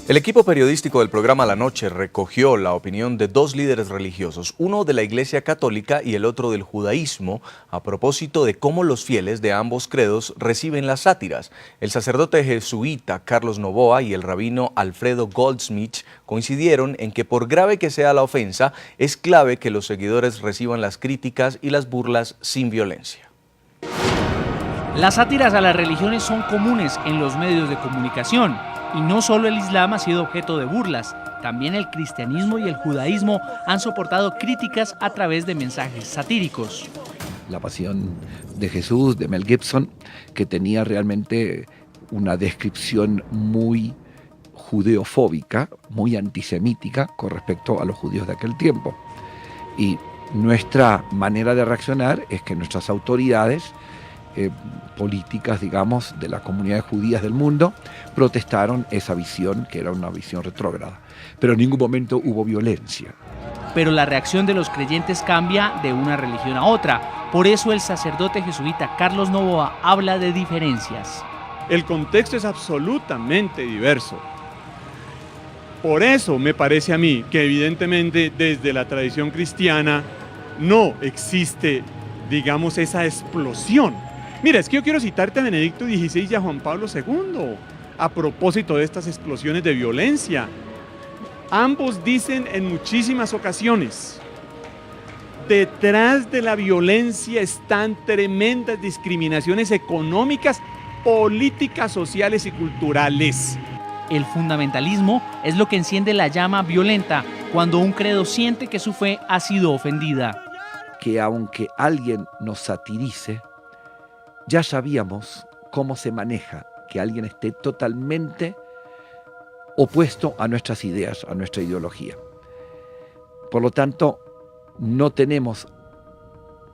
El equipo periodístico del programa La Noche recogió la opinión de dos líderes religiosos, uno de la Iglesia Católica y el otro del judaísmo, a propósito de cómo los fieles de ambos credos reciben las sátiras. El sacerdote jesuita Carlos Noboa y el rabino Alfredo Goldsmith coincidieron en que, por grave que sea la ofensa, es clave que los seguidores reciban las críticas y las burlas sin violencia. Las sátiras a las religiones son comunes en los medios de comunicación. Y no solo el Islam ha sido objeto de burlas, también el cristianismo y el judaísmo han soportado críticas a través de mensajes satíricos. La Pasión de Jesús, de Mel Gibson, que tenía realmente una descripción muy judeofóbica, muy antisemítica con respecto a los judíos de aquel tiempo. Y nuestra manera de reaccionar es que nuestras autoridades políticas, digamos, de las comunidades judías del mundo, protestaron esa visión, que era una visión retrógrada. Pero en ningún momento hubo violencia. Pero la reacción de los creyentes cambia de una religión a otra. Por eso el sacerdote jesuita Carlos Noboa habla de diferencias. El contexto es absolutamente diverso. Por eso me parece a mí que evidentemente desde la tradición cristiana no existe, digamos, esa explosión. Mira, es que yo quiero citarte a Benedicto XVI y a Juan Pablo II a propósito de estas explosiones de violencia. Ambos dicen en muchísimas ocasiones, detrás de la violencia están tremendas discriminaciones económicas, políticas, sociales y culturales. El fundamentalismo es lo que enciende la llama violenta cuando un credo siente que su fe ha sido ofendida. Que aunque alguien nos satirice, ya sabíamos cómo se maneja que alguien esté totalmente opuesto a nuestras ideas, a nuestra ideología. Por lo tanto, no tenemos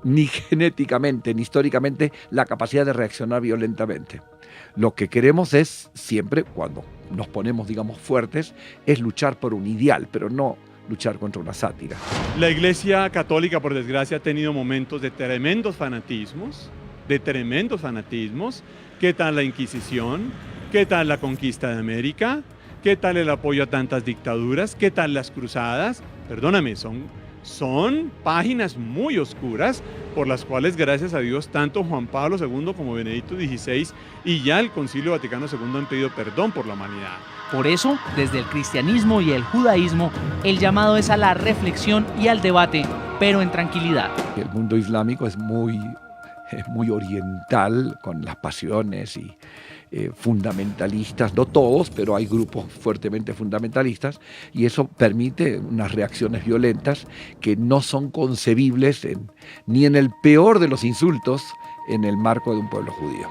ni genéticamente ni históricamente la capacidad de reaccionar violentamente. Lo que queremos es siempre, cuando nos ponemos, digamos, fuertes, es luchar por un ideal, pero no luchar contra una sátira. La Iglesia Católica, por desgracia, ha tenido momentos de tremendos fanatismos. ¿Qué tal la Inquisición? ¿Qué tal la conquista de América? ¿Qué tal el apoyo a tantas dictaduras? ¿Qué tal las cruzadas? Perdóname, son páginas muy oscuras por las cuales, gracias a Dios, tanto Juan Pablo II como Benedicto XVI y ya el Concilio Vaticano II han pedido perdón por la humanidad. Por eso, desde el cristianismo y el judaísmo, el llamado es a la reflexión y al debate, pero en tranquilidad. El mundo islámico es muy oriental, con las pasiones y fundamentalistas, no todos, pero hay grupos fuertemente fundamentalistas, y eso permite unas reacciones violentas que no son concebibles ni en el peor de los insultos en el marco de un pueblo judío.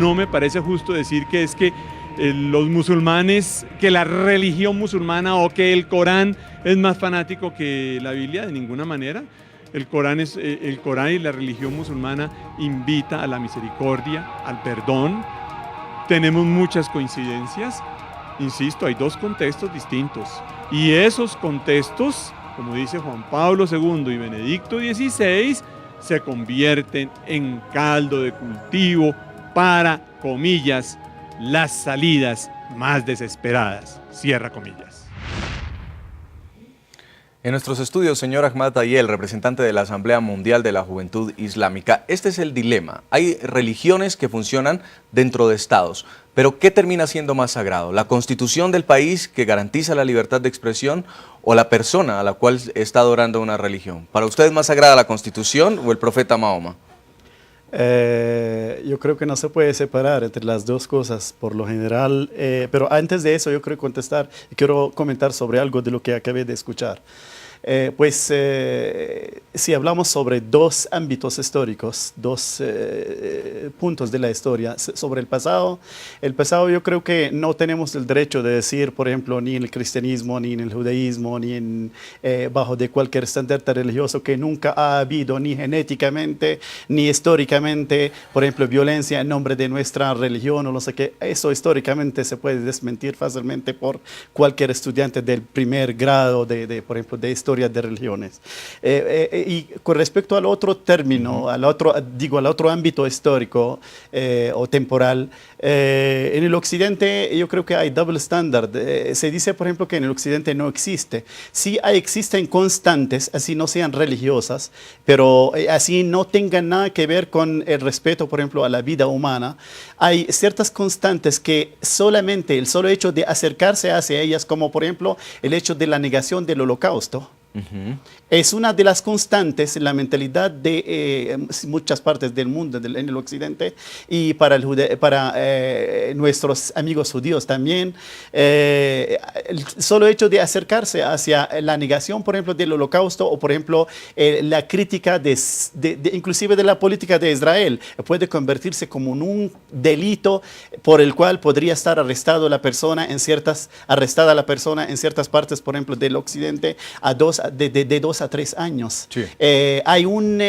No me parece justo decir que es que los musulmanes, que la religión musulmana o que el Corán es más fanático que la Biblia, de ninguna manera. El Corán y la religión musulmana invita a la misericordia, al perdón. Tenemos muchas coincidencias. Insisto, hay dos contextos distintos. Y esos contextos, como dice Juan Pablo II y Benedicto XVI, se convierten en caldo de cultivo para, comillas, las salidas más desesperadas. Cierra comillas. En nuestros estudios, señor Ahmad Tayel, representante de la Asamblea Mundial de la Juventud Islámica, este es el dilema. Hay religiones que funcionan dentro de estados, pero ¿qué termina siendo más sagrado? ¿La constitución del país que garantiza la libertad de expresión o la persona a la cual está adorando una religión? ¿Para usted es más sagrada la constitución o el profeta Mahoma? Yo creo que no se puede separar entre las dos cosas por lo general, pero antes de eso yo quiero comentar sobre algo de lo que acabé de escuchar. Si hablamos sobre dos ámbitos históricos, dos puntos de la historia, sobre el pasado yo creo que no tenemos el derecho de decir, por ejemplo, ni en el cristianismo, ni en el judaísmo, ni bajo de cualquier estandarte religioso, que nunca ha habido ni genéticamente, ni históricamente, por ejemplo, violencia en nombre de nuestra religión o no sé qué. Eso históricamente se puede desmentir fácilmente por cualquier estudiante del primer grado por ejemplo, de historia historia de religiones. Y con respecto al otro término, al otro ámbito histórico o temporal, en el Occidente yo creo que hay double standard. Se dice, por ejemplo, que en el Occidente no existe. Sí existen constantes, así no sean religiosas, pero así no tengan nada que ver con el respeto, por ejemplo, a la vida humana. Hay ciertas constantes que solamente el solo hecho de acercarse hacia ellas, como por ejemplo el hecho de la negación del Holocausto, es una de las constantes en la mentalidad de muchas partes del mundo, en el Occidente, y para, nuestros amigos judíos también. El solo hecho de acercarse hacia la negación, por ejemplo, del Holocausto, o por ejemplo, la crítica inclusive de la política de Israel, puede convertirse como en un delito por el cual podría estar arrestada la persona en ciertas partes, por ejemplo, del Occidente, de 2 a 3 años. Sí. Hay un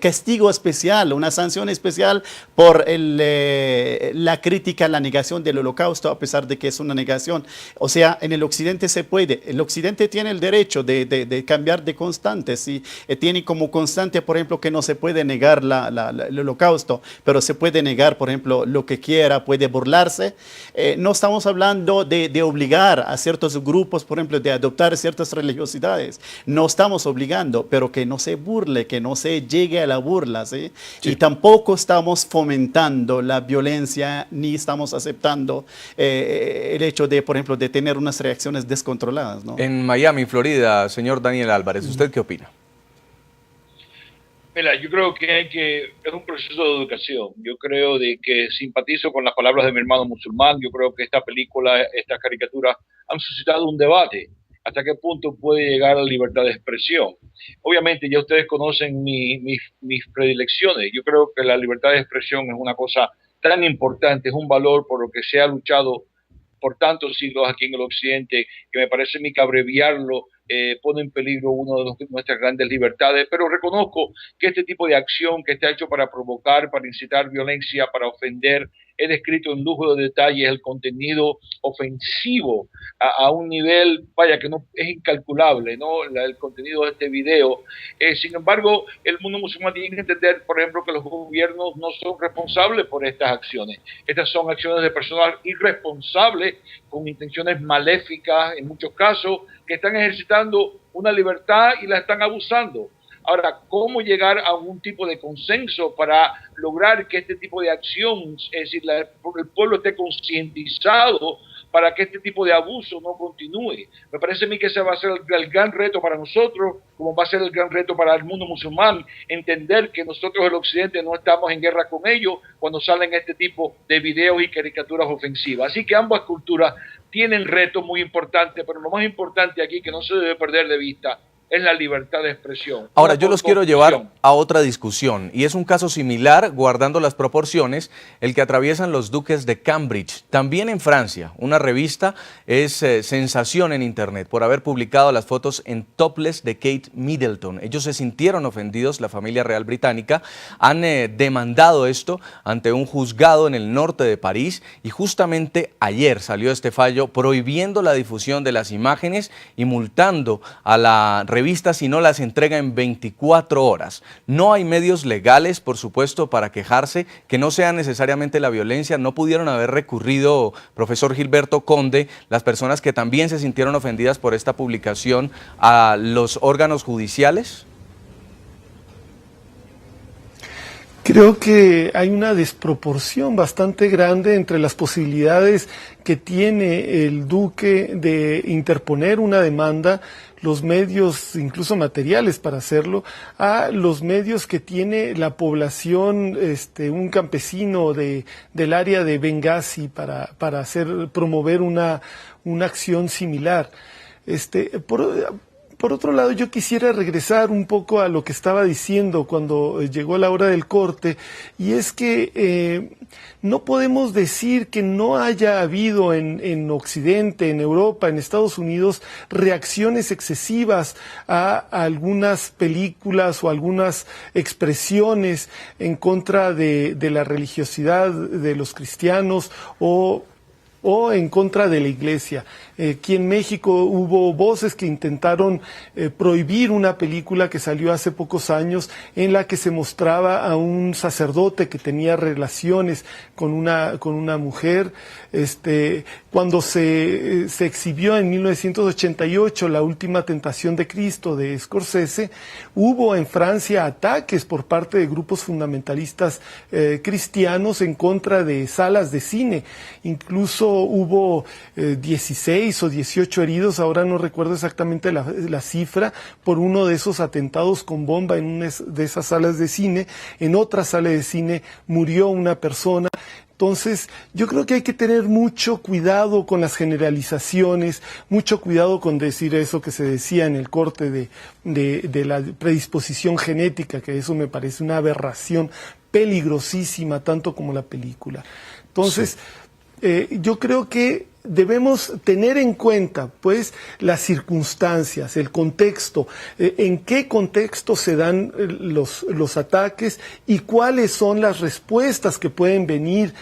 castigo especial, una sanción especial por la crítica, la negación del Holocausto, a pesar de que es una negación. O sea, en el Occidente se puede. El Occidente tiene el derecho de cambiar de constantes. Y tiene como constante, por ejemplo, que no se puede negar el Holocausto, pero se puede negar, por ejemplo, lo que quiera, puede burlarse. No estamos hablando de obligar a ciertos grupos, por ejemplo, de adoptar ciertas religiosidades. No estamos obligando, pero que no se burle, que no se llegue a la burla, ¿sí? Sí. Y tampoco estamos fomentando la violencia, ni estamos aceptando el hecho de, por ejemplo, de tener unas reacciones descontroladas, ¿no? En Miami, Florida, señor Daniel Álvarez, ¿usted qué opina? Mira, yo creo que es un proceso de educación. Yo creo de que simpatizo con las palabras de mi hermano musulmán. Yo creo que esta película, estas caricaturas han suscitado un debate. ¿Hasta qué punto puede llegar la libertad de expresión? Obviamente ya ustedes conocen mis predilecciones. Yo creo que la libertad de expresión es una cosa tan importante, es un valor por lo que se ha luchado por tantos siglos aquí en el Occidente, que me parece a mí que abreviarlo pone en peligro una de nuestras grandes libertades, pero reconozco que este tipo de acción que está hecho para provocar, para incitar violencia, para ofender, he descrito en lujo de detalles el contenido ofensivo a un nivel, vaya, que no es incalculable, ¿no? El contenido de este video. Sin embargo, el mundo musulmán tiene que entender, por ejemplo, que los gobiernos no son responsables por estas acciones. Estas son acciones de personas irresponsables, con intenciones maléficas, en muchos casos, que están ejercitando una libertad y la están abusando. Ahora, ¿cómo llegar a algún tipo de consenso para lograr que este tipo de acción, es decir, el pueblo esté concientizado para que este tipo de abuso no continúe? Me parece a mí que ese va a ser el gran reto para nosotros, como va a ser el gran reto para el mundo musulmán, entender que nosotros el Occidente no estamos en guerra con ellos cuando salen este tipo de videos y caricaturas ofensivas. Así que ambas culturas tienen retos muy importantes, pero lo más importante aquí que no se debe perder de vista es la libertad de expresión. Ahora, yo los quiero llevar a otra discusión, y es un caso similar, guardando las proporciones, el que atraviesan los duques de Cambridge. También en Francia, una revista es sensación en Internet por haber publicado las fotos en topless de Kate Middleton. Ellos se sintieron ofendidos, la familia real británica, han demandado esto ante un juzgado en el norte de París, y justamente ayer salió este fallo prohibiendo la difusión de las imágenes y multando a la revista si no las entrega en 24 horas. No hay medios legales, por supuesto, para quejarse, que no sea necesariamente la violencia. No pudieron haber recurrido, profesor Gilberto Conde, las personas que también se sintieron ofendidas por esta publicación, a los órganos judiciales. Creo que hay una desproporción bastante grande entre las posibilidades que tiene el duque de interponer una demanda, los medios incluso materiales para hacerlo, a los medios que tiene la población, un campesino del área de Benghazi para promover una acción similar. Por otro lado, yo quisiera regresar un poco a lo que estaba diciendo cuando llegó la hora del corte, y es que no podemos decir que no haya habido en Occidente, en Europa, en Estados Unidos, reacciones excesivas a algunas películas o algunas expresiones en contra de la religiosidad de los cristianos o o en contra de la iglesia. Aquí en México hubo voces que intentaron prohibir una película que salió hace pocos años en la que se mostraba a un sacerdote que tenía relaciones con una mujer. Cuando se exhibió en 1988 La Última Tentación de Cristo de Scorsese, hubo en Francia ataques por parte de grupos fundamentalistas cristianos en contra de salas de cine. Incluso hubo 16 o 18 heridos, ahora no recuerdo exactamente la cifra, por uno de esos atentados con bomba en una de esas salas de cine. En otra sala de cine murió una persona. Entonces, yo creo que hay que tener mucho cuidado con las generalizaciones, mucho cuidado con decir eso que se decía en el corte de la predisposición genética, que eso me parece una aberración peligrosísima, tanto como la película. Entonces, yo creo que debemos tener en cuenta, pues, las circunstancias, el contexto, en qué contexto se dan los ataques y cuáles son las respuestas que pueden venir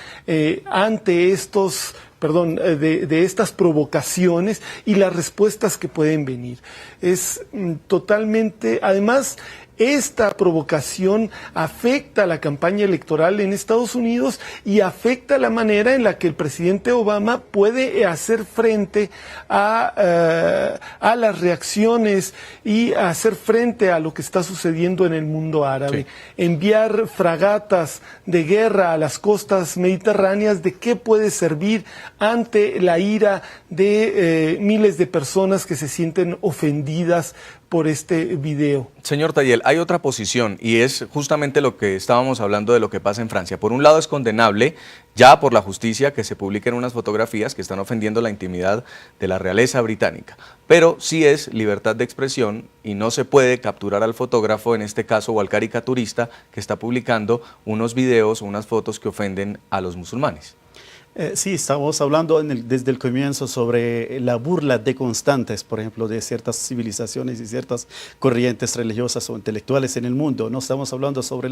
ante estos, de estas provocaciones y las respuestas que pueden venir. Es totalmente, además, esta provocación afecta a la campaña electoral en Estados Unidos y afecta la manera en la que el presidente Obama puede hacer frente a las reacciones y hacer frente a lo que está sucediendo en el mundo árabe. Sí. Enviar fragatas de guerra a las costas mediterráneas, ¿de qué puede servir ante la ira de miles de personas que se sienten ofendidas por este video? Señor Tayel, hay otra posición y es justamente lo que estábamos hablando de lo que pasa en Francia. Por un lado es condenable ya por la justicia que se publiquen unas fotografías que están ofendiendo la intimidad de la realeza británica, pero sí es libertad de expresión y no se puede capturar al fotógrafo, en este caso, o al caricaturista que está publicando unos videos o unas fotos que ofenden a los musulmanes. Sí, estamos hablando desde el comienzo sobre la burla de constantes, por ejemplo, de ciertas civilizaciones y ciertas corrientes religiosas o intelectuales en el mundo. No estamos hablando sobre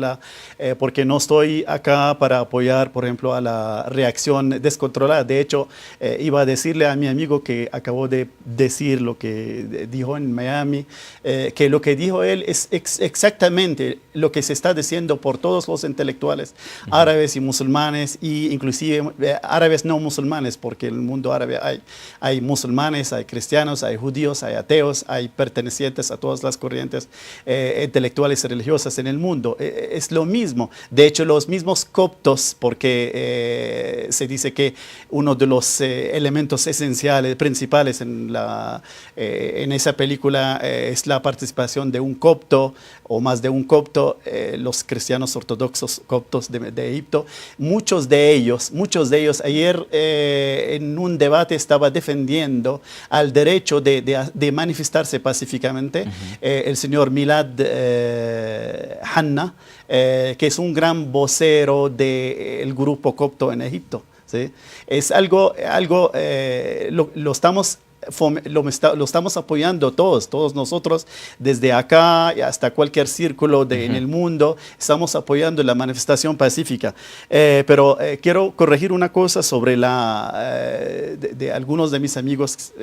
porque no estoy acá para apoyar, por ejemplo, a la reacción descontrolada. De hecho, iba a decirle a mi amigo que acabó de decir lo que dijo en Miami, que lo que dijo él es exactamente lo que se está diciendo por todos los intelectuales árabes y musulmanes, e inclusive árabes no musulmanes, porque en el mundo árabe hay musulmanes, hay cristianos, hay judíos, hay ateos, hay pertenecientes a todas las corrientes intelectuales y religiosas en el mundo. Es lo mismo. De hecho, los mismos coptos, porque se dice que uno de los elementos esenciales, principales en esa película es la participación de un copto o más de un copto, los cristianos ortodoxos coptos de Egipto. Muchos de ellos ayer en un debate estaba defendiendo al derecho de manifestarse pacíficamente. El señor Milad Hanna, que es un gran vocero del grupo copto en Egipto. ¿Sí? Es algo lo estamos apoyando todos nosotros, desde acá hasta cualquier círculo en el mundo, estamos apoyando la manifestación pacífica. Pero quiero corregir una cosa sobre de algunos de mis amigos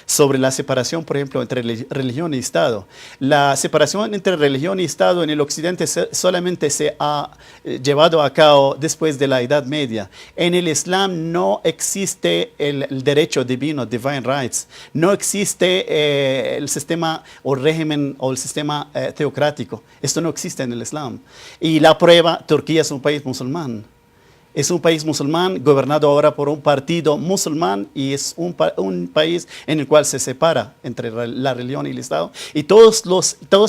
sobre la separación, por ejemplo, entre religión y Estado. La separación entre religión y Estado en el Occidente solamente se ha llevado a cabo después de la Edad Media. En el Islam no existe el derecho divino, divine rights. No existe el sistema o régimen o el sistema teocrático. Esto no existe en el Islam. Y la prueba, Turquía es un país musulmán. Es un país musulmán gobernado ahora por un partido musulmán y es un país en el cual se separa entre la religión y el Estado. Y todas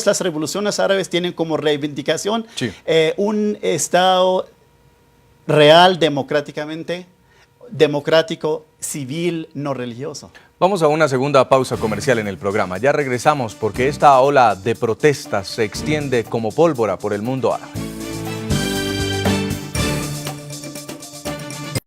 las revoluciones árabes tienen como reivindicación un Estado real, democrático, civil, no religioso. Vamos a una segunda pausa comercial en el programa. Ya regresamos porque esta ola de protestas se extiende como pólvora por el mundo árabe.